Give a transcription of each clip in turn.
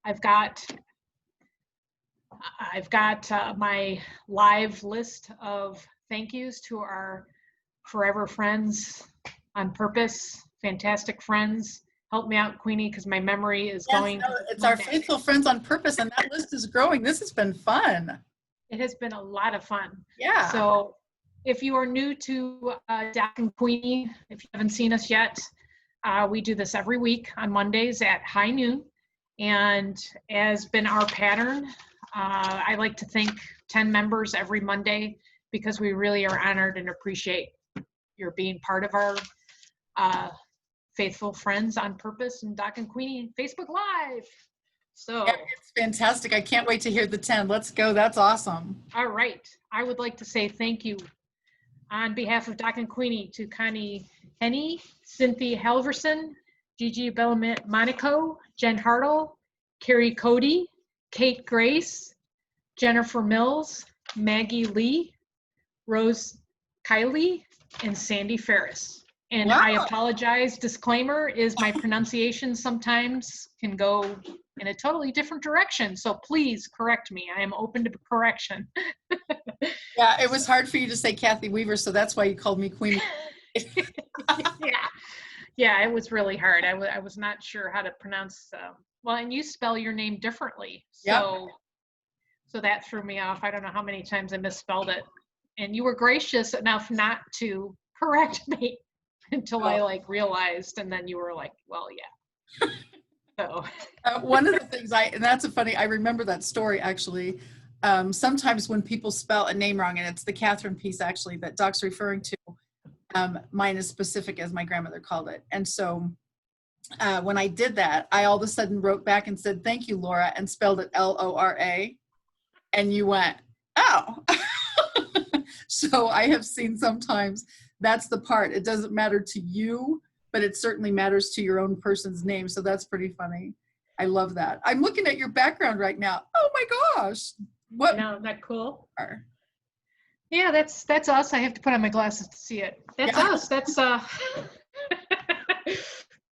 I've got my live list of thank yous to our forever friends on purpose, fantastic friends. Help me out, Queenie, because my memory is going. No, it's our faithful friends on purpose, and that list is growing. This has been fun. It has been a lot of fun. Yeah. So if you are new to Doc and Queenie, if you haven't seen us yet, we do this every week on Mondays at high noon. And as been our pattern, I like to thank 10 members every Monday because we really are honored and appreciate your being part of our faithful friends on purpose and Doc and Queenie Facebook Live. So yeah, it's fantastic. I can't wait to hear the 10. Let's go. That's awesome. All right. I would like to say thank you on behalf of Doc and Queenie to Connie Henny, Cynthia Halverson, Gigi Monaco, Jen Hartle, Carrie Cody, Kate Grace, Jennifer Mills, Maggie Lee, Rose Kiley, and Sandy Ferris. And wow. I apologize, disclaimer is my pronunciation sometimes can go in a totally different direction. So please correct me. I am open to correction. Yeah, it was hard for you to say Kathy Weaver, so that's why you called me Queenie. Yeah, it was really hard. I was not sure how to pronounce, well, and you spell your name differently. So, yep. So that threw me off. I don't know how many times I misspelled it. And you were gracious enough not to correct me until I like realized, and then you were like, well, yeah. So one of the things and that's I remember that story actually. Sometimes when people spell a name wrong, and it's the Catherine piece actually that Doc's referring to, mine is specific as my grandmother called it. And so when I did that, I all of a sudden wrote back and said, thank you, Laura, and spelled it Lora. And you went, oh. So I have seen sometimes that's the part. It doesn't matter to you, but it certainly matters to your own person's name. So that's pretty funny. I love that. I'm looking at your background right now. Oh my gosh. What? No, isn't that cool? Yeah, that's us. I have to put on my glasses to see it. That's us. That's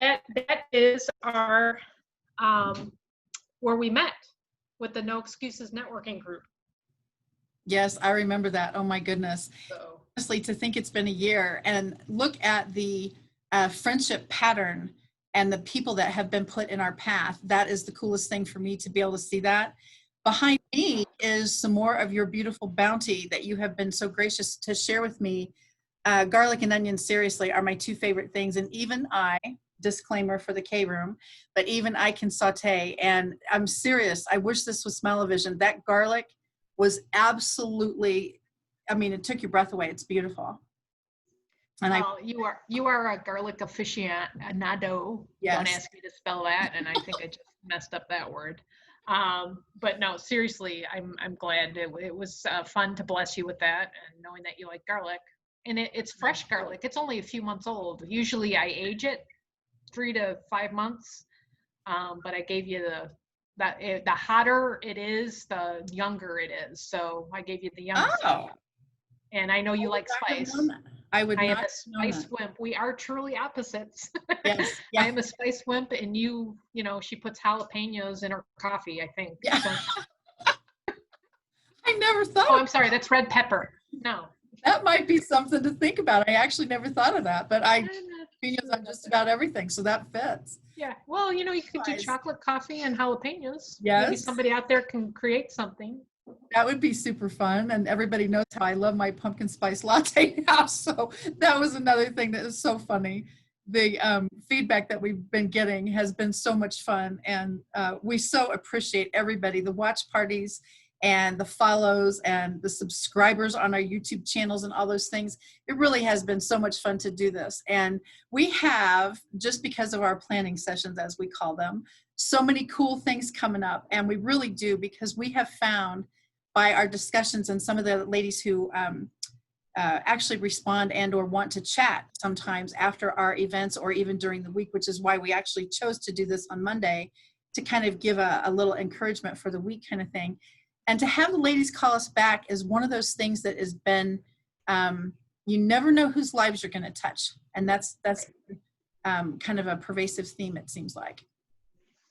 that is our where we met with the No Excuses networking group. Yes, I remember that. Oh my goodness. So. Honestly, to think it's been a year and look at the friendship pattern and the people that have been put in our path. That is the coolest thing for me to be able to see that. Behind me is some more of your beautiful bounty that you have been so gracious to share with me. Garlic and onions, seriously, are my two favorite things. And even I, disclaimer for the K-Room, but even I can saute. And I'm serious. I wish this was smell-o-vision. That garlic was absolutely, I mean, it took your breath away. It's beautiful. And you are a garlic aficionado. Yes. Don't ask me to spell that, and I think I just messed up that word. But no, seriously, I'm glad it was fun to bless you with that, and knowing that you like garlic, and it's fresh garlic. It's only a few months old. Usually, I age it 3 to 5 months, but I gave you the hotter it is, the younger it is. So I gave you the youngest. Oh. And I know you like spice. I am a spice wimp. We are truly opposites. Yes. Yeah. I am a spice wimp, and you know, she puts jalapenos in her coffee, I think. Yeah. So. I never thought. Oh, I'm sorry. That's red pepper. No. That might be something to think about. I actually never thought of that, but jalapenos on just about everything, so that fits. Yeah. Well, you know, you can do chocolate coffee and jalapenos. Yes. Maybe somebody out there can create something. That would be super fun. And everybody knows how I love my pumpkin spice latte now. So that was another thing that is so funny. The feedback that we've been getting has been so much fun. And we so appreciate everybody, the watch parties and the follows and the subscribers on our YouTube channels and all those things. It really has been so much fun to do this. And we have, just because of our planning sessions, as we call them, so many cool things coming up. And we really do, because we have found by our discussions and some of the ladies who actually respond and or want to chat sometimes after our events or even during the week, which is why we actually chose to do this on Monday, to kind of give a little encouragement for the week kind of thing. And to have the ladies call us back is one of those things that has been, you never know whose lives you're going to touch. And that's kind of a pervasive theme, it seems like.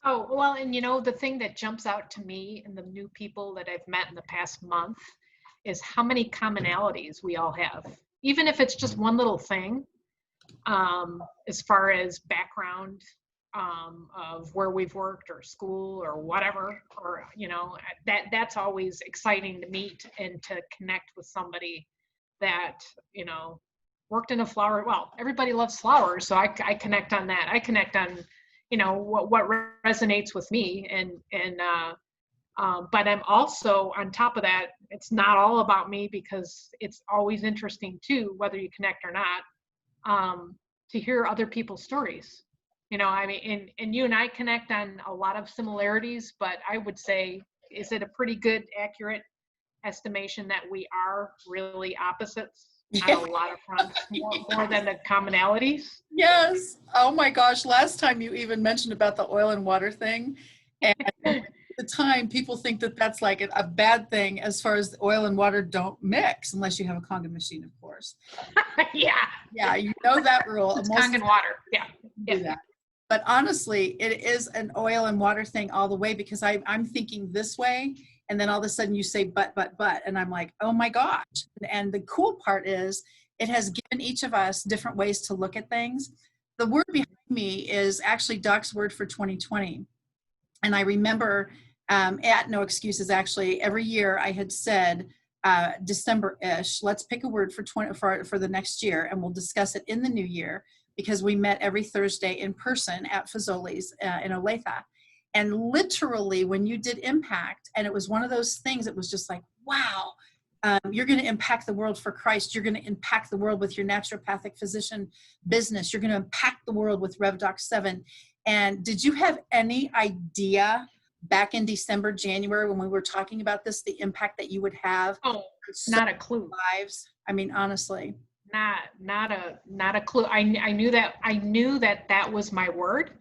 Oh, well, and the thing that jumps out to me and the new people that I've met in the past month is how many commonalities we all have. Even if it's just one little thing, as far as background, of where we've worked or school or whatever, or, that's always exciting to meet and to connect with somebody that, worked in a flower. Well, everybody loves flowers, so I connect on that. I connect on, what resonates with me, but I'm also on top of that. It's not all about me, because it's always interesting too, whether you connect or not, to hear other people's stories. I mean, and you and I connect on a lot of similarities, but I would say, is it a pretty good, accurate estimation that we are really opposites on a lot of fronts, more than the commonalities? Yes. Oh my gosh. Last time you even mentioned about the oil and water thing. And at the time, people think that that's like a bad thing, as far as oil and water don't mix unless you have a Conga machine, of course. Yeah. Yeah, you know that rule. It's Most Kangen water. Yeah. do that. But honestly, it is an oil and water thing all the way, because I'm thinking this way, and then all of a sudden you say but, and I'm like, oh my gosh. And the cool part is, it has given each of us different ways to look at things. The word behind me is actually Doc's word for 2020. And I remember at No Excuses, actually, every year I had said, December-ish, let's pick a word for the next year, and we'll discuss it in the new year, because we met every Thursday in person at Fazoli's in Olathe. And literally, when you did impact, and it was one of those things, it was just like, wow, you're going to impact the world for Christ. You're going to impact the world with your naturopathic physician business. You're going to impact the world with RevDoc 7. And did you have any idea back in December, January, when we were talking about this, the impact that you would have? Oh, not a clue. Lives? I mean, honestly. Not a clue. I knew that was my word,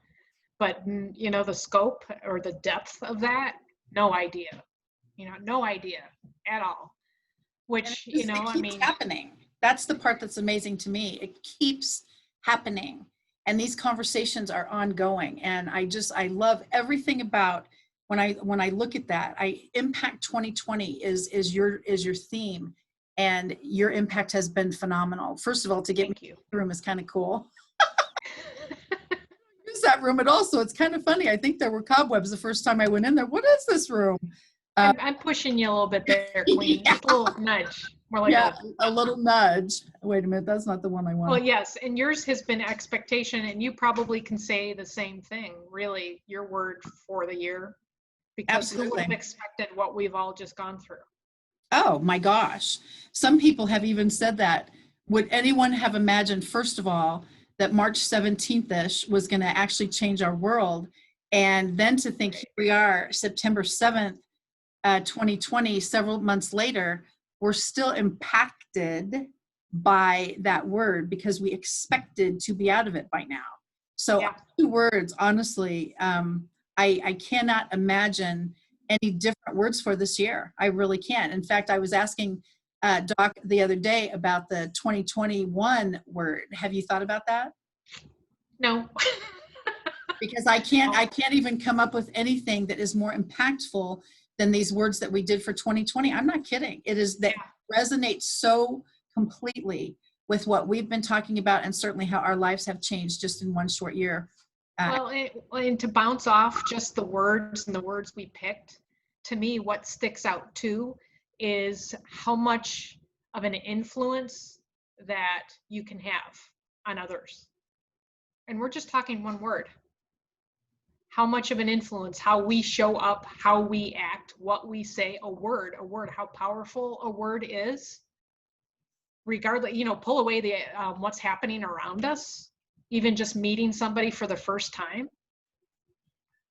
but the scope or the depth of that, no idea. No idea at all. Which, it keeps happening. That's the part that's amazing to me. It keeps happening, and these conversations are ongoing. And I love everything about when I look at that. Impact 2020 is your theme, and your impact has been phenomenal. First of all, to get me in the room is kind of cool. Use that room at all, so it's kind of funny. I think there were cobwebs the first time I went in there. What is this room? I'm pushing you a little bit there, Queen. Yeah. Just a little nudge. More like a little nudge. Wait a minute, that's not the one I want. Well, yes, and yours has been expectation, and you probably can say the same thing, really, your word for the year, because who would have expected what we've all just gone through? Oh my gosh. Some people have even said that. Would anyone have imagined, first of all, that March 17th-ish was going to actually change our world? And then to think, here we are, September 7th, 2020, several months later, we're still impacted by that word, because we expected to be out of it by now. So 2 words, honestly, I cannot imagine any different words for this year. I really can't. In fact, I was asking Doc the other day about the 2021 word. Have you thought about that? No. Because I can't even come up with anything that is more impactful than these words that we did for 2020. I'm not kidding. It is that resonates so completely with what we've been talking about, and certainly how our lives have changed just in one short year. Well, and to bounce off just the words and the words we picked, to me, what sticks out too is how much of an influence that you can have on others. And we're just talking one word. How much of an influence, how we show up, how we act, what we say, a word, how powerful a word is. Regardless, pull away the what's happening around us, even just meeting somebody for the first time.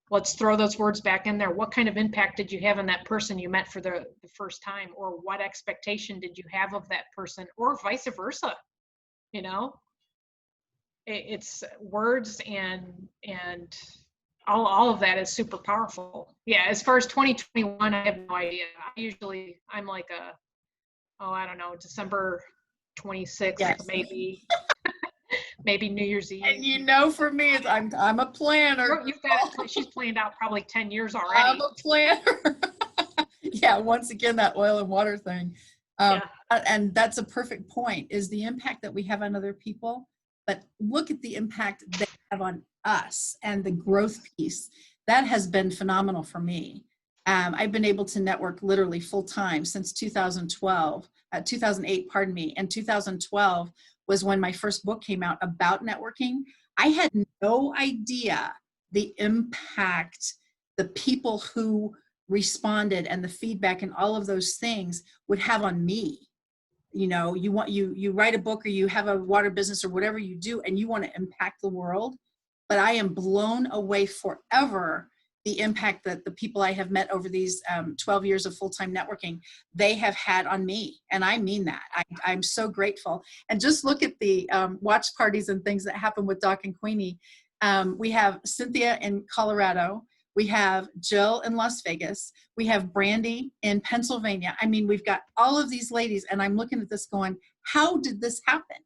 Let's throw those words back in there. What kind of impact did you have on that person you met for the first time? Or what expectation did you have of that person? Or vice versa, It's words, and all of that is super powerful. Yeah, as far as 2021, I have no idea. I'm like I don't know, December 26th, maybe. maybe New Year's And Eve. you know, for me, it's, I'm a planner. You've got she's planned out probably 10 years I'm already. a planner. Yeah, once again, that oil and water thing. Yeah. And that's a perfect point, is the impact that we have on other people. But look at the impact they have on us and the growth piece. That has been phenomenal for me. I've been able to network literally full time since 2008, pardon me. And 2012 was when my first book came out about networking. I had no idea the impact the people who responded and the feedback and all of those things would have on me. You know, you write a book or you have a water business or whatever you do, and you want to impact the world. But I am blown away forever the impact that the people I have met over these 12 years of full-time networking, they have had on me. And I mean that. I'm so grateful. And just look at the watch parties and things that happen with Doc and Queenie. We have Cynthia in Colorado. We have Jill in Las Vegas. We have Brandy in Pennsylvania. I mean, we've got all of these ladies, and I'm looking at this going, how did this happen?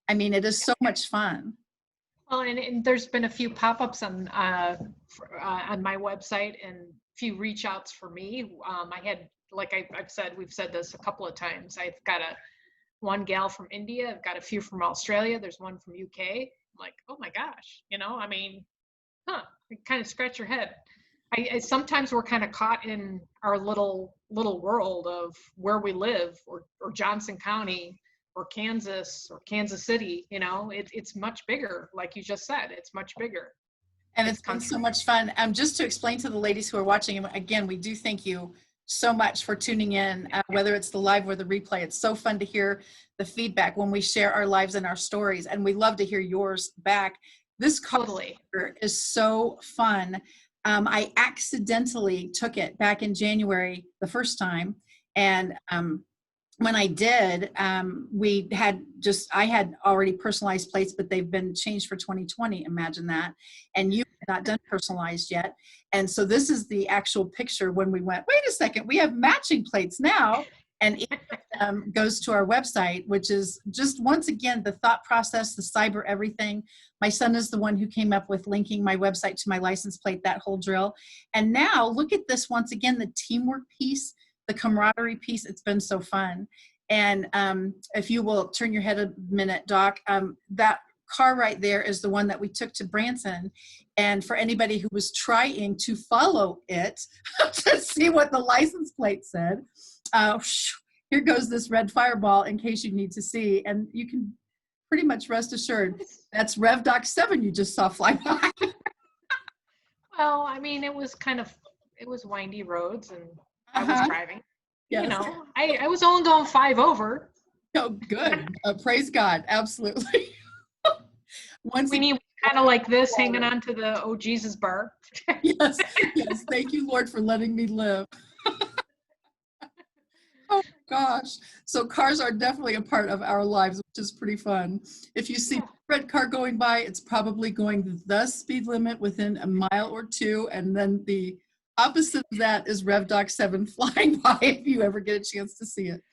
I mean, it is so much fun. Well, and there's been a few pop-ups on my website and a few reach outs for me. I had, like I've said, we've said this a couple of times. I've got one gal from India. I've got a few from Australia. There's one from UK. I'm like, oh my gosh, I mean, you kind of scratch your head. I sometimes we're kind of caught in our little world of where we live, or Johnson County, or Kansas City. It's much bigger, like you just said. It's much bigger. And it's been so much fun. Just to explain to the ladies who are watching, and again, we do thank you so much for tuning in, whether it's the live or the replay. It's so fun to hear the feedback when we share our lives and our stories, and we love to hear yours back. This totally is so fun. I accidentally took it back in January the first time, and when I did, I had already personalized plates, but they've been changed for 2020. Imagine that. And you had not done personalized yet. And so this is the actual picture when we went, wait a second, we have matching plates now. And each of them goes to our website, which is just, once again, the thought process, the cyber everything. My son is the one who came up with linking my website to my license plate, that whole drill. And now look at this, once again, the teamwork piece, the camaraderie piece. It's been so fun. And if you will turn your head a minute, Doc, that car right there is the one that we took to Branson. And for anybody who was trying to follow it to see what the license plate said, here goes this red fireball in case you need to see. And you can pretty much rest assured that's Rev Doc 7 you just saw fly by. Well, I mean, it was windy roads, and I was driving. Yes. I was only going 5 over. Oh, good. Praise God. Absolutely. We need kind of like this, hanging on to the "Oh Jesus" bar. Yes. Thank you, Lord, for letting me live. Oh gosh. So cars are definitely a part of our lives, which is pretty fun. If you see a red car going by, it's probably going the speed limit within a mile or two, and then the opposite of that is Rev Doc 7 flying by, if you ever get a chance to see it.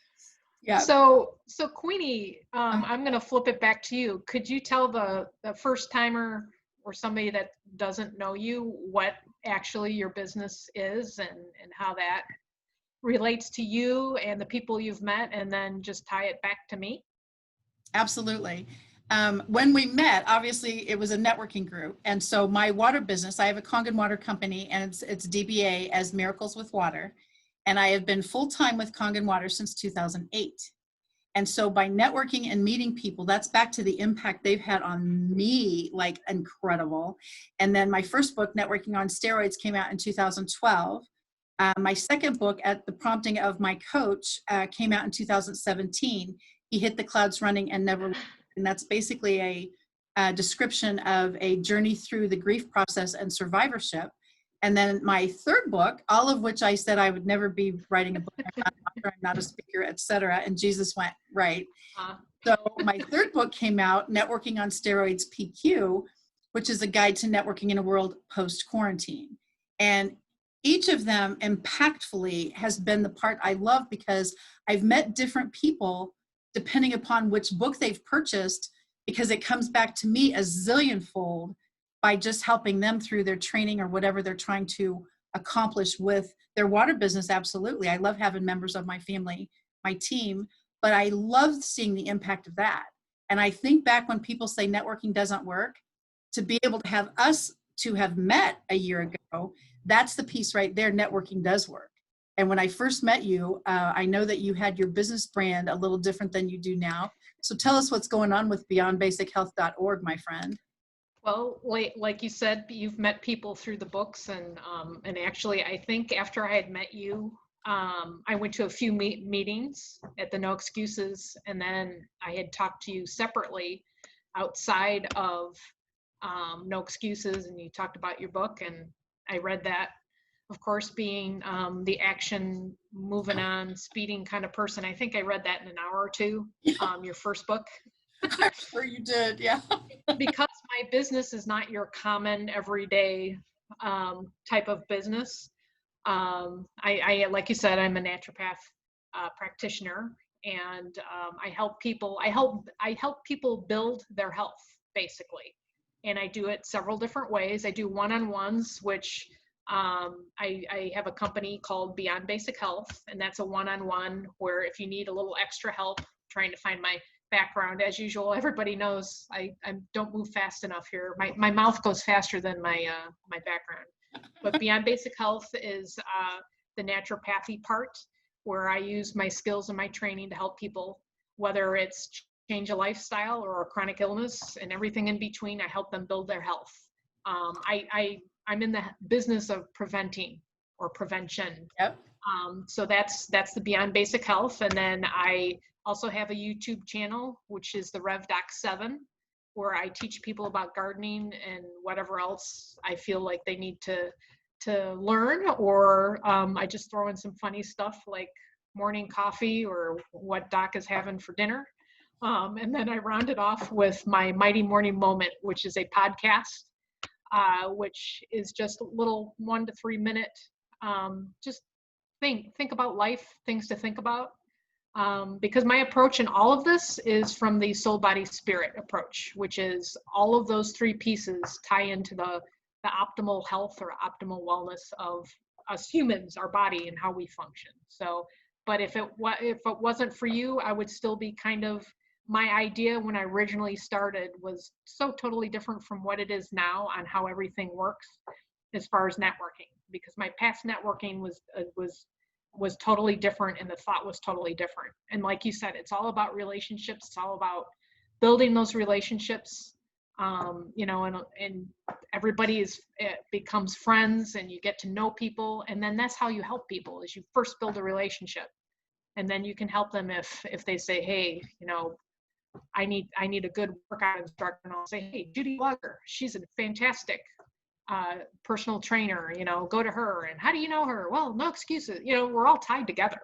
Yeah. So Queenie, I'm going to flip it back to you. Could you tell the first timer or somebody that doesn't know you what actually your business is, and how that relates to you and the people you've met, and then just tie it back to me? Absolutely. When we met, obviously it was a networking group. And so my water business, I have a Kangen water company, and it's DBA as Miracles with Water. And I have been full-time with Kangen Water since 2008. And so by networking and meeting people, that's back to the impact they've had on me, like incredible. And then my first book, Networking on Steroids, came out in 2012. My second book, at the prompting of my coach, came out in 2017. He hit the clouds running and never left. And that's basically a description of a journey through the grief process and survivorship. And then my third book, all of which I said I would never be writing a book, I'm not a speaker, etc. And Jesus went, right. So my third book came out, Networking on Steroids PQ, which is a guide to networking in a world post-quarantine. And each of them impactfully has been the part I love, because I've met different people depending upon which book they've purchased, because it comes back to me a zillionfold by just helping them through their training or whatever they're trying to accomplish with their water business. Absolutely. I love having members of my family, my team, but I love seeing the impact of that. And I think back when people say networking doesn't work, to be able to have us to have met a year ago, that's the piece right there. Networking does work. And when I first met you, I know that you had your business brand a little different than you do now. So tell us what's going on with beyondbasichealth.org, my friend. Well, like you said, you've met people through the books, and actually, I think after I had met you, I went to a few meetings at the No Excuses, and then I had talked to you separately outside of No Excuses, and you talked about your book, and I read that. Of course, being the action, moving on, speeding kind of person, I think I read that in an hour or two. Your first book. I'm sure you did, yeah. Because my business is not your common everyday type of business. I like you said, I'm a naturopath practitioner, and I help people. I help people build their health, basically, and I do it several different ways. I do one-on-ones, which I have a company called Beyond Basic Health, and that's a one-on-one where if you need a little extra help trying to find my background, as usual, everybody knows I don't move fast enough here. My mouth goes faster than my background. But Beyond Basic Health is the naturopathy part, where I use my skills and my training to help people, whether it's change a lifestyle or a chronic illness and everything in between. I help them build their health. I'm in the business of preventing or prevention. Yep. So that's the Beyond Basic Health. And then I also have a YouTube channel, which is the Rev Doc 7, where I teach people about gardening and whatever else I feel like they need to learn, or I just throw in some funny stuff like morning coffee or what Doc is having for dinner. And then I round it off with my Mighty Morning Moment, which is a podcast, which is just a little 1 to 3 minute, just think about life, things to think about. Because my approach in all of this is from the soul, body, spirit approach, which is all of those three pieces tie into the optimal health or optimal wellness of us humans, our body, and how we function. So, but if it wasn't for you, I would still be kind of, my idea when I originally started was so totally different from what it is now on how everything works as far as networking, because my past networking was totally different, and the thought was totally different. And like you said, it's all about relationships. It's all about building those relationships, and everybody becomes friends, and you get to know people. And then that's how you help people, is you first build a relationship, and then you can help them if they say, hey, I need a good workout instructor, and I'll say, hey, Judy Lugger, she's a fantastic personal trainer, go to her. And how do you know her? Well, No Excuses. We're all tied together.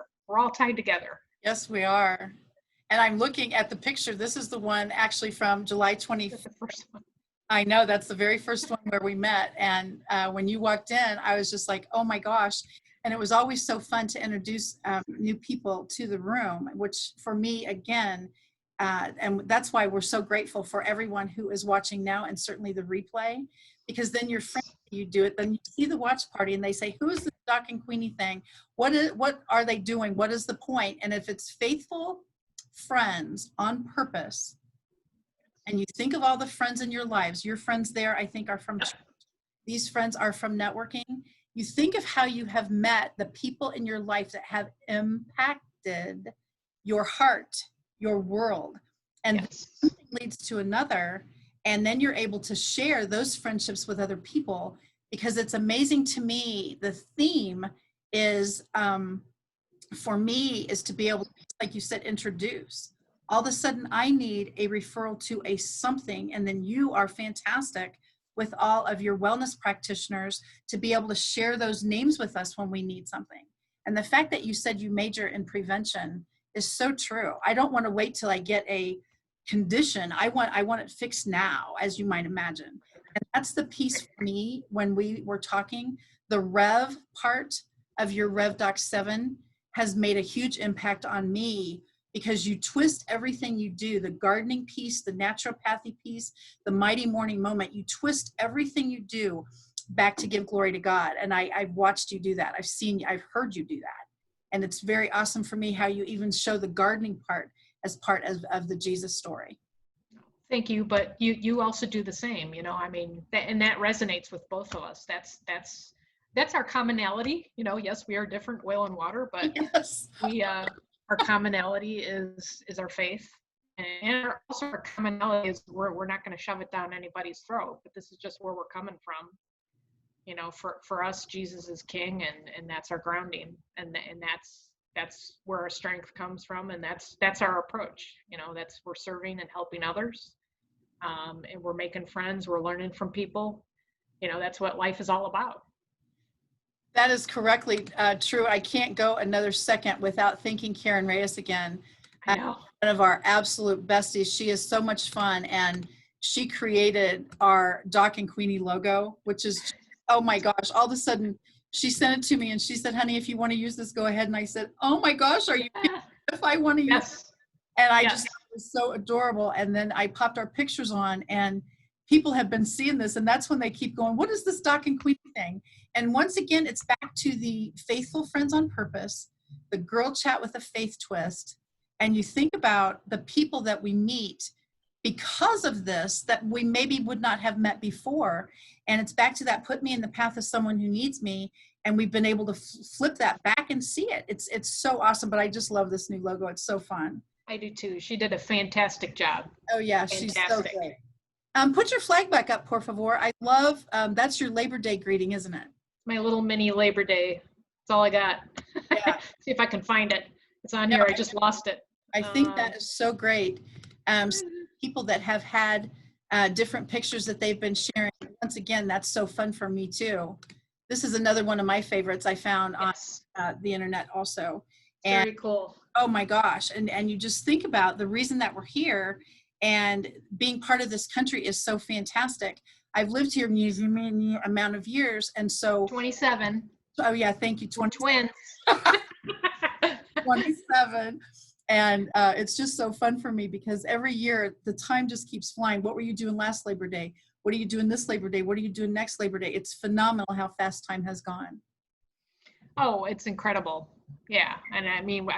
Yes, we are. And I'm looking at the picture. This is the one actually from July 20th. That's the first one. I know, that's the very first one where we met. And when you walked in, I was just like, oh my gosh. And it was always so fun to introduce new people to the room, which for me, again, and that's why we're so grateful for everyone who is watching now, and certainly the replay, because then your friends, you do it, then you see the watch party and they say, who is this Doc and Queenie thing? What are they doing? What is the point? And if it's faithful friends on purpose, and you think of all the friends in your lives, your friends there, I think, are from church. These friends are from networking. You think of how you have met the people in your life that have impacted your heart, your world, and Yes. something leads to another, and then you're able to share those friendships with other people. Because it's amazing to me, the theme is, for me, is to be able to, like you said, introduce. All of a sudden I need a referral to a something, and then you are fantastic with all of your wellness practitioners to be able to share those names with us when we need something. And the fact that you said you major in prevention is so true. I don't want to wait till I get a condition. I want it fixed now, as you might imagine. And that's the piece for me when we were talking. The Rev part of your Rev Doc 7 has made a huge impact on me, because you twist everything you do, the gardening piece, the naturopathy piece, the mighty morning moment, you twist everything you do back to give glory to God. And I've watched you do that. I've heard you do that. And it's very awesome for me how you even show the gardening part as part of the Jesus story. Thank you, but you also do the same, you know, I mean, and that resonates with both of us. That's our commonality, you know. Yes, we are different, oil and water, but Yes. our commonality is our faith, and also our commonality is we're not going to shove it down anybody's throat, but this is just where we're coming from. You know, for us, Jesus is king, and that's our grounding, and that's where our strength comes from, and that's our approach. You know, we're serving and helping others, and we're making friends, we're learning from people. You know, that's what life is all about. That is correctly true. I can't go another second without thanking Karen Reyes again. I know. One of our absolute besties. She is so much fun, and she created our Doc and Queenie logo, which is, oh my gosh, all of a sudden she sent it to me and she said, honey, if you want to use this, go ahead. And I said, oh my gosh, are you kidding? If I want to use Yes. it? And I Yes. just, it was so adorable. And then I popped our pictures on, and people have been seeing this, and that's when they keep going, what is this Doc and Queenie thing? And once again, it's back to the faithful friends on purpose, the girl chat with a faith twist. And you think about the people that we meet because of this that we maybe would not have met before. And it's back to that, put me in the path of someone who needs me. And we've been able to flip that back and see it. It's so awesome. But I just love this new logo. It's so fun. I do too. She did a fantastic job. Oh yeah, Fantastic. She's so great. Put your flag back up, por favor. I love, that's your Labor Day greeting, isn't it? My little mini Labor Day. That's all I got. Yeah. See if I can find it. It's on here. I just lost it. I think that is so great. People that have had different pictures that they've been sharing. Once again, that's so fun for me too. This is another one of my favorites I found on the internet also. And, very cool. Oh my gosh. And you just think about the reason that we're here, and being part of this country is so fantastic. I've lived here an amount of years, and so 27. Oh yeah, thank you. We're twins. 27. And it's just so fun for me because every year the time just keeps flying. What were you doing last Labor Day? What are you doing this Labor Day? What are you doing next Labor Day? It's phenomenal how fast time has gone. Oh, it's incredible. Yeah. And I mean,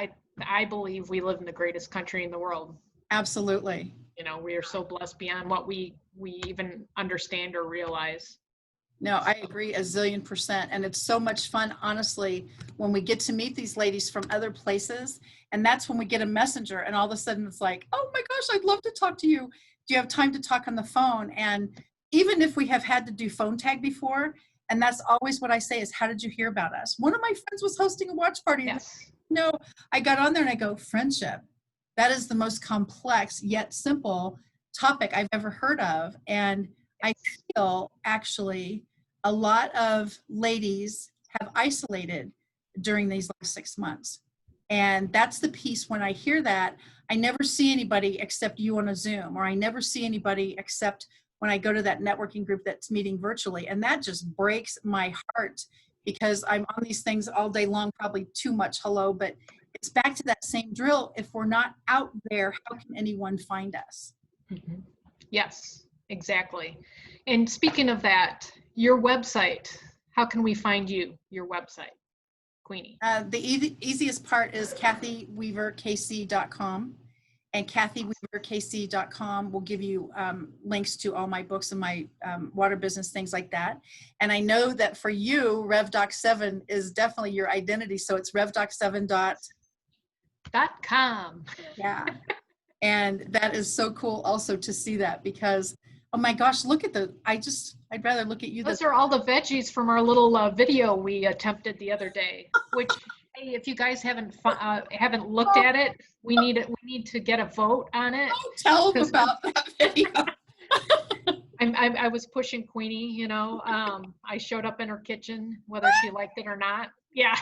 I believe we live in the greatest country in the world. Absolutely. You know, we are so blessed beyond what we even understand or realize. No, I agree a zillion percent. And it's so much fun, honestly, when we get to meet these ladies from other places. And that's when we get a messenger, and all of a sudden it's like, oh my gosh, I'd love to talk to you. Do you have time to talk on the phone? And even if we have had to do phone tag before, and that's always what I say is, how did you hear about us? One of my friends was hosting a watch party. Yes. No, I got on there and I go, friendship. That is the most complex yet simple topic I've ever heard of. And I feel actually a lot of ladies have isolated during these last 6 months. And that's the piece when I hear that, I never see anybody except you on a Zoom, or I never see anybody except when I go to that networking group that's meeting virtually. And that just breaks my heart because I'm on these things all day long, probably too much hello, but it's back to that same drill. If we're not out there, how can anyone find us? Mm-hmm. Yes, exactly. And speaking of that, your website, how can we find you, your website, Queenie? The easiest part is kathyweaverkc.com, and kathyweaverkc.com will give you links to all my books and my water business, things like that. And I know that for you, RevDoc7 is definitely your identity. So it's revdoc7.com. Yeah. And that is so cool also to see that because, oh my gosh, look at I'd rather look at you. Those are all the veggies from our little video we attempted the other day, which, hey, if you guys haven't looked at it, we need to get a vote on it. Don't tell them about that video. I was pushing Queenie, you know, I showed up in her kitchen, whether she liked it or not. Yeah.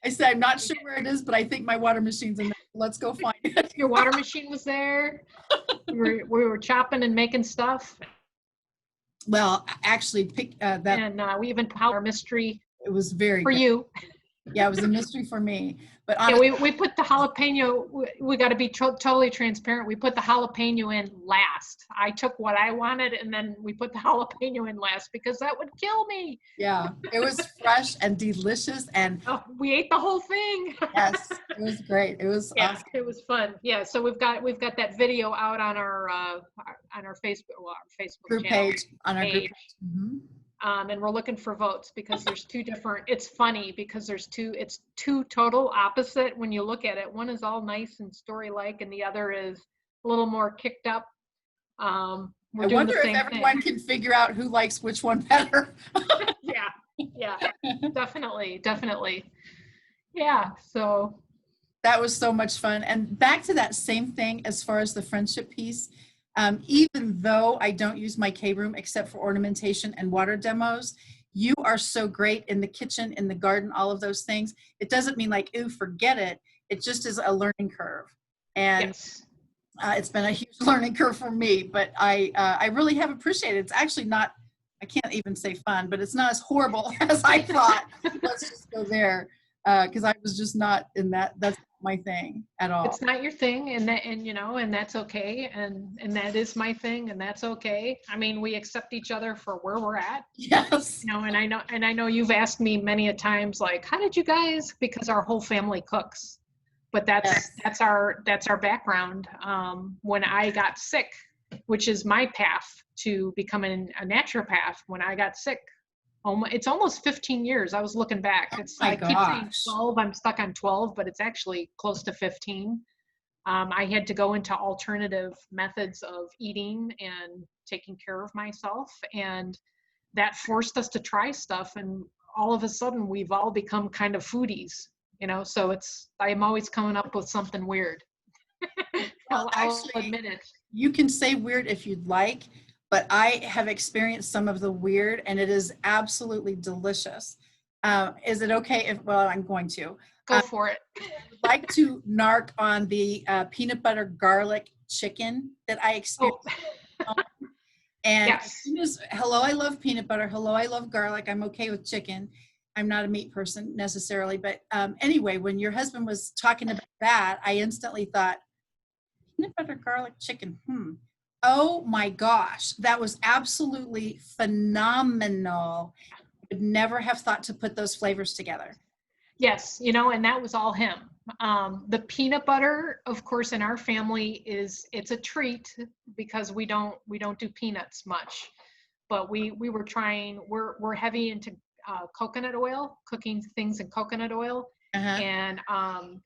I said, I'm not sure where it is, but I think my water machine's in there. Let's go find it. Your water machine was there. We were chopping and making stuff. Well, actually, pick that. And we even piled our mystery. It was very for good. you. Yeah, it was a mystery for me. But Yeah, honestly, we put the jalapeno, we got to be totally transparent. We put the jalapeno in last. I took what I wanted and then we put the jalapeno in last because that would kill me. yeah, it was fresh and delicious. And Oh, we ate the whole thing. yes, it was great. It was Yeah, awesome. it was fun. Yeah, so we've got that video out on our Facebook, well, our Facebook Group channel page on our group page. page. Mhm. And we're looking for votes because there's two different, it's funny because it's two total opposite when you look at it. One is all nice and story-like and the other is a little more kicked up. We're I doing the wonder if same thing. everyone can figure out who likes which one better. Yeah, yeah, definitely, definitely. Yeah, so That was so much fun. And back to that same thing as far as the friendship piece, even though I don't use my K room except for ornamentation and water demos, you are so great in the kitchen, in the garden, all of those things. It doesn't mean like, ooh, forget it. It just is a learning curve. And yes. it's been a huge learning curve for me, but I really have appreciated it. It's actually not, I can't even say fun, but it's not as horrible as I thought. Let's just go there. Because I was just not in that. That's not my thing at all. It's not your thing and that's okay and that is my thing and that's okay. I mean, we accept each other for where we're at. Yes. And I know you've asked me many a times like, how did you guys, because our whole family cooks. But Yes. that's our background. When I got sick, which is my path to becoming a naturopath, when I got sick, it's almost 15 years. I was looking back. My I keep saying gosh. 12. I'm stuck on 12, but it's actually close to 15. I had to go into alternative methods of eating and taking care of myself, and that forced us to try stuff. And all of a sudden, we've all become kind of foodies, So I'm always coming up with something weird. Well, I'll actually, admit it. you can say weird if you'd like, but I have experienced some of the weird, and it is absolutely delicious. Is it okay if? Well, I'm going to. Go for it. Like to narc on the peanut butter garlic chicken that I Oh, experienced. And as yes. soon as, hello, I love peanut butter. Hello, I love garlic. I'm okay with chicken. I'm not a meat person necessarily. But anyway, when your husband was talking about that, I instantly thought, peanut butter garlic chicken. Oh my gosh. That was absolutely phenomenal. I would never have thought to put those flavors together. Yes, and that was all him. The peanut butter, of course, in our family it's a treat because we don't do peanuts much. But we were trying. We're heavy into coconut oil, cooking things in coconut oil, Uh-huh. and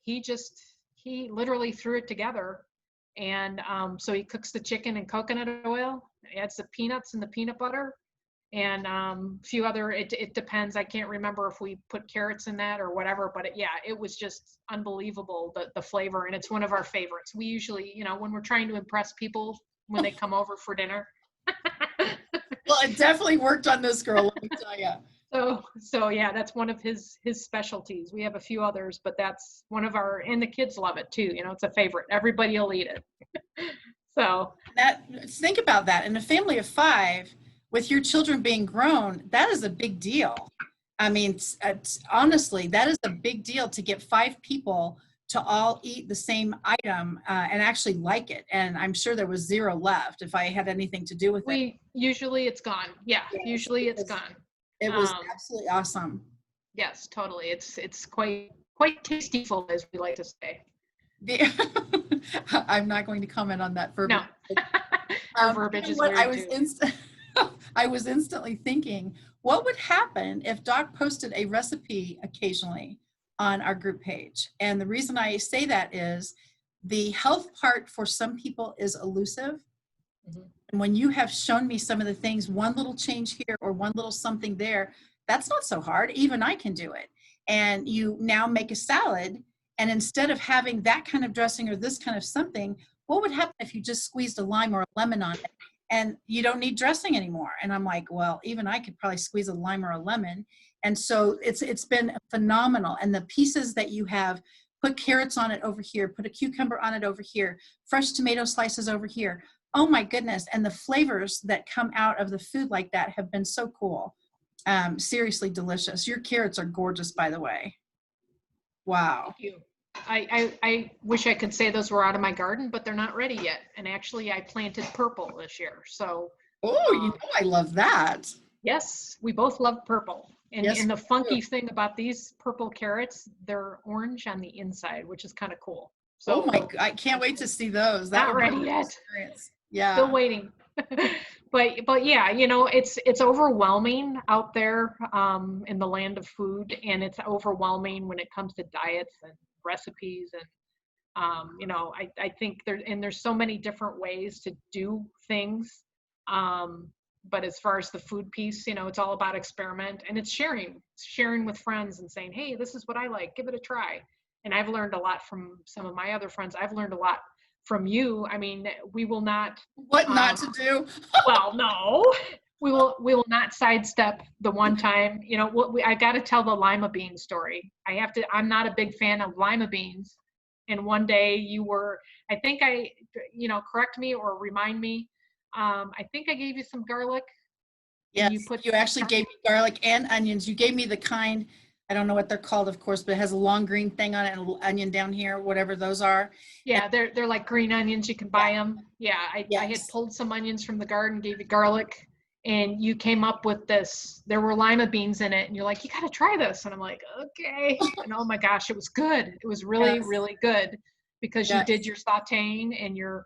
he literally threw it together. And so he cooks the chicken in coconut oil, adds the peanuts and the peanut butter, and a few other, it depends. I can't remember if we put carrots in that or whatever, but it was just unbelievable, the flavor. And it's one of our favorites. We usually, when we're trying to impress people when they come over for dinner. Well, it definitely worked on this girl, let me tell you. So yeah, that's one of his specialties. We have a few others, but that's one of and the kids love it too. It's a favorite. Everybody will eat it. So Think about that. In a family of 5, with your children being grown, that is a big deal. I mean, honestly, that is a big deal to get 5 people to all eat the same item and actually like it. And I'm sure there was 0 left if I had anything to do with it. usually it's gone. Yeah, Yes, usually it's gone. it was absolutely awesome. Yes, totally. It's quite tasteful, as we like to say. I'm not going to comment on that verbiage. No. Our verbiage is weird too. I was instantly thinking, what would happen if Doc posted a recipe occasionally on our group page? And the reason I say that is the health part for some people is elusive. Mm-hmm. And when you have shown me some of the things, one little change here or one little something there, that's not so hard. Even I can do it. And you now make a salad, and instead of having that kind of dressing or this kind of something, what would happen if you just squeezed a lime or a lemon on it and you don't need dressing anymore? And I'm like, well, even I could probably squeeze a lime or a lemon. And so it's been phenomenal. And the pieces that you have, put carrots on it over here, put a cucumber on it over here, fresh tomato slices over here. Oh my goodness. And the flavors that come out of the food like that have been so cool. Seriously delicious. Your carrots are gorgeous, by the way. Wow. Thank you. I wish I could say those were out of my garden, but they're not ready yet. And actually, I planted purple this year. So, Oh, um, I love that. yes, we both love purple. Yes. And the We do. funky thing about these purple carrots, they're orange on the inside, which is kind of cool. Oh So, I can't wait to see those. That not would be a ready good yet. experience. Still Yeah. waiting. But yeah, it's overwhelming out there in the land of food, and it's overwhelming when it comes to diets and recipes. And I think there's so many different ways to do things. um, but as far as the food piece, it's all about experiment, and it's sharing with friends and saying, hey, this is what I like, give it a try. And I've learned a lot from some of my other friends. I've learned a lot from you. I mean, we will not What not um, to do? well, no, we will not sidestep the one time. I got to tell the lima bean story. I have to. I'm not a big fan of lima beans, and one day you were. I think correct me or remind me. I think I gave you some garlic, and you Yes, put. you actually gave me garlic and onions. You gave me the kind, I don't know what they're called, of course, but it has a long green thing on it and a little onion down here, whatever those are. And Yeah, they're like green onions. You can yeah, buy them. Yeah, I had yes. pulled some onions from the garden, gave you garlic, and you came up with this. There were lima beans in it, and you're like, you got to try this. And I'm like, okay. And oh my gosh, it was good. It was really, Yes. really good because you did Yes. your sauteing and your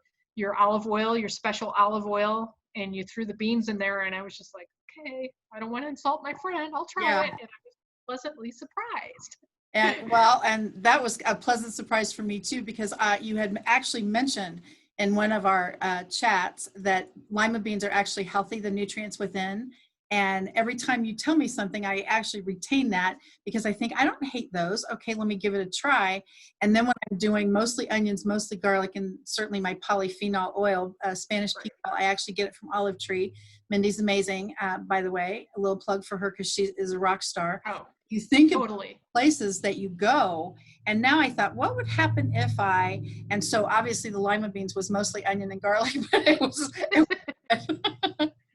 olive oil, your special olive oil, and you threw the beans in there. And I was just like, okay, I don't want to insult my friend. I'll try Yeah. it. And I was pleasantly surprised. And that was a pleasant surprise for me too, because you had actually mentioned in one of our chats that lima beans are actually healthy, the nutrients within. And every time you tell me something, I actually retain that because I think I don't hate those. Okay, let me give it a try. And then when I'm doing mostly onions, mostly garlic, and certainly my polyphenol oil, Spanish Right. peel, I actually get it from Olive Tree. Mindy's amazing, by the way. A little plug for her because she is a rock star. Oh, You think of totally. places that you go. And now I thought, what would happen if and so obviously the lima beans was mostly onion and garlic, but it was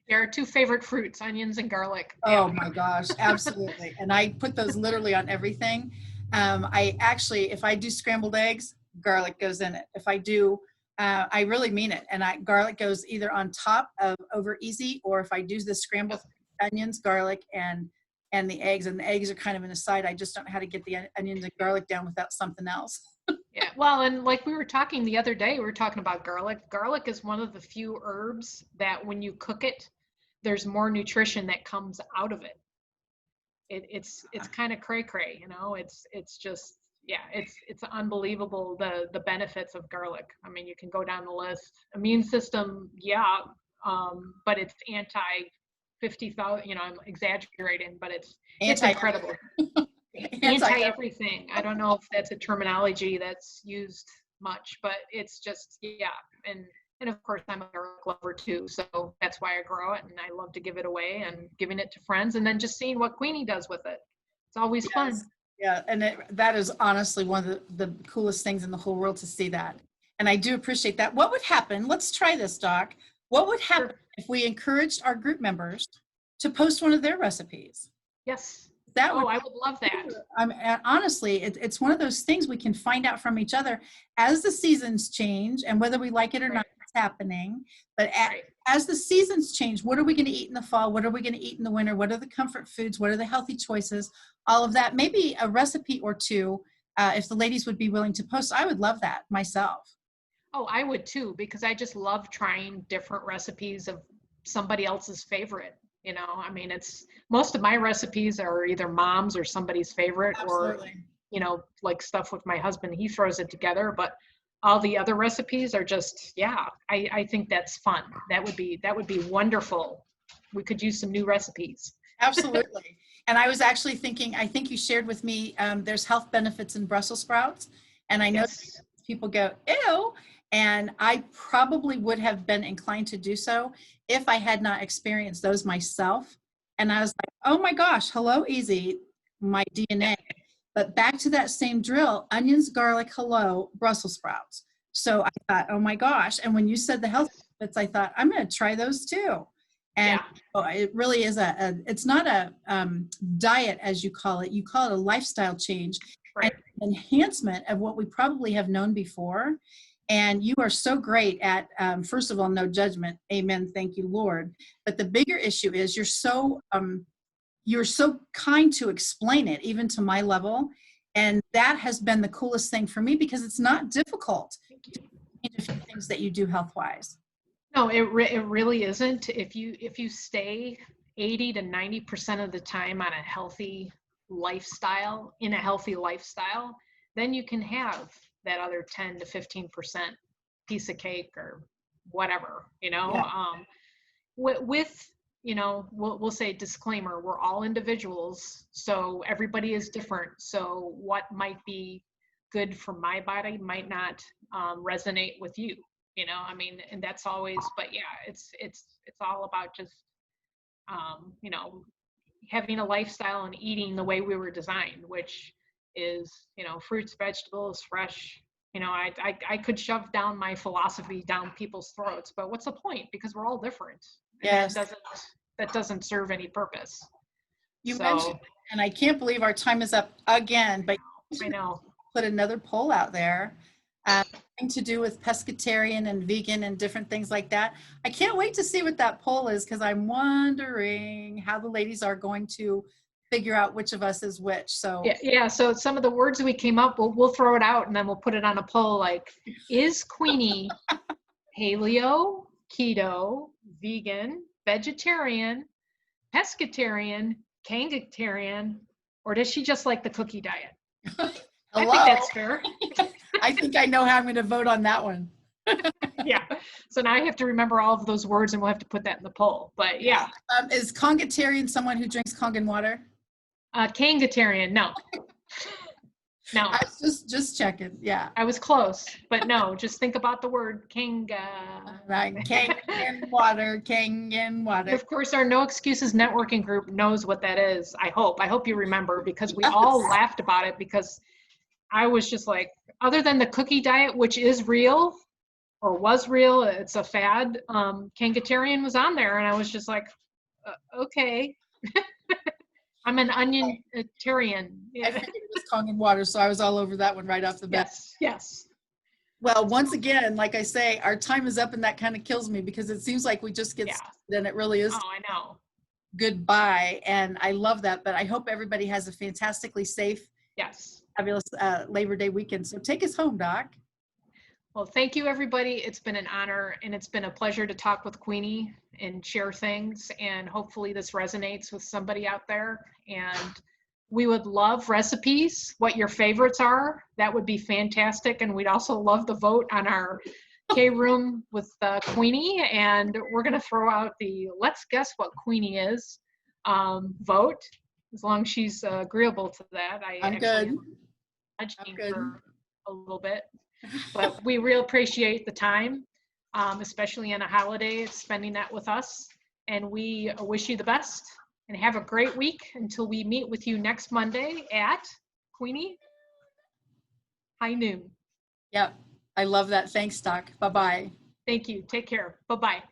Your two favorite fruits, onions and garlic. Yeah. oh my gosh, absolutely. And I put those literally on everything. I actually, if I do scrambled eggs, garlic goes in it. If I do, I really mean it. And garlic goes either on top of over easy, or if I do the scrambled onions, garlic, and the eggs, and the eggs are kind of an aside. I just don't know how to get the onions and garlic down without something else. Yeah. Well, and like we were talking the other day, we were talking about garlic. Garlic is one of the few herbs that when you cook it, there's more nutrition that comes out of it. It's kind of cray cray, It's just yeah, it's unbelievable the benefits of garlic. I mean, you can go down the list. Immune system, yeah, but it's anti 50,000. I'm exaggerating, but it's Anti incredible. anti Anti everything. I don't know if that's a terminology that's used much, but it's just yeah. And of course I'm a garlic lover too, so that's why I grow it, and I love to give it away and giving it to friends, and then just seeing what Queenie does with it. It's always yes. fun. Yeah, and that is honestly one of the coolest things in the whole world to see that. And I do appreciate that. What would happen? Let's try this, Doc. What would happen Sure. if we encouraged our group members to post one of their recipes? Yes. That Oh, would I would love that. honestly, it's one of those things we can find out from each other as the seasons change, and whether we like it or Right. not, it's happening. But Right. as the seasons change, what are we going to eat in the fall? What are we going to eat in the winter? What are the comfort foods? What are the healthy choices? All of that. Maybe a recipe or two, if the ladies would be willing to post. I would love that myself. Oh, I would too, because I just love trying different recipes of somebody else's favorite. I mean, it's most of my recipes are either mom's or somebody's favorite, or, Absolutely. like stuff with my husband, he throws it together. But all the other recipes are just, yeah, I think that's fun. That would be wonderful. We could use some new recipes. Absolutely. And I was actually thinking, I think you shared with me, there's health benefits in Brussels sprouts. And I know Yes. people go, ew. And I probably would have been inclined to do so if I had not experienced those myself. And I was like, oh my gosh, hello, easy, my Yeah. DNA. But back to that same drill, onions, garlic, hello, Brussels sprouts. So I thought, oh my gosh. And when you said the health Yes. benefits, I thought, I'm going to try those too. And Yeah. it really is it's not a diet, as you call it a lifestyle change. And Right. enhancement of what we probably have known before. And you are so great at, first of all, no judgment. Amen. Thank you, Lord. But the bigger issue is you're so kind to explain it, even to my level. And that has been the coolest thing for me because it's not difficult to change a few things that you do health-wise. No, it really isn't. If you stay 80 to 90% of the time on a healthy lifestyle, then you can have that other 10 to 15% piece of cake or whatever, Yeah. with we'll say disclaimer, we're all individuals, so everybody is different. So what might be good for my body might not resonate with you, I mean, and that's always, but yeah, it's all about just having a lifestyle and eating the way we were designed, which is, fruits, vegetables, fresh. I could shove down my philosophy down people's throats, but what's the point? Because we're all different. And Yes. that doesn't serve any purpose. You mentioned, and I can't believe our time is up again, but I know. Put another poll out there, to do with pescatarian and vegan and different things like that. I can't wait to see what that poll is because I'm wondering how the ladies are going to figure out which of us is which. So yeah. So some of the words we came up, we'll throw it out and then we'll put it on a poll. Like, is Queenie paleo, keto, vegan, vegetarian, pescatarian, kangatarian, or does she just like the cookie diet? I think that's fair. I think I know how I'm going to vote on that one. Yeah. So now I have to remember all of those words and we'll have to put that in the poll. But yeah. Is Kongatarian someone who drinks Kangen water? Kangatarian, no. No. I was just checking. Yeah. I was close, but no, just think about the word Kanga. Kangen water, Kangen water. Of course, our No Excuses networking group knows what that is. I hope you remember, because we all laughed about it, because I was just like, other than the cookie diet, which is real or was real, it's a fad, Kangatarian was on there, and I was just like, okay. I'm an onion-tarian. I figured it was Kangen water, so I was all over that one right off the bat. Yes. Well, once again, like I say, our time is up, and that kind of kills me because it seems like we just get started, and it really is. Oh, I know. Goodbye, and I love that, but I hope everybody has a fantastically safe, fabulous Labor Day weekend. So take us home, Doc. Well, thank you, everybody. It's been an honor, and it's been a pleasure to talk with Queenie and share things, and hopefully this resonates with somebody out there. And we would love recipes, what your favorites are. That would be fantastic. And we'd also love the vote on our K-Room with Queenie. And we're going to throw out the let's guess what Queenie is vote, as long as she's agreeable to that. I'm good. I'm good. For a little bit. But we really appreciate the time, especially on a holiday, spending that with us. And we wish you the best and have a great week until we meet with you next Monday at Queenie high noon. Yep. I love that. Thanks, Doc. Bye-bye. Thank you. Take care. Bye-bye.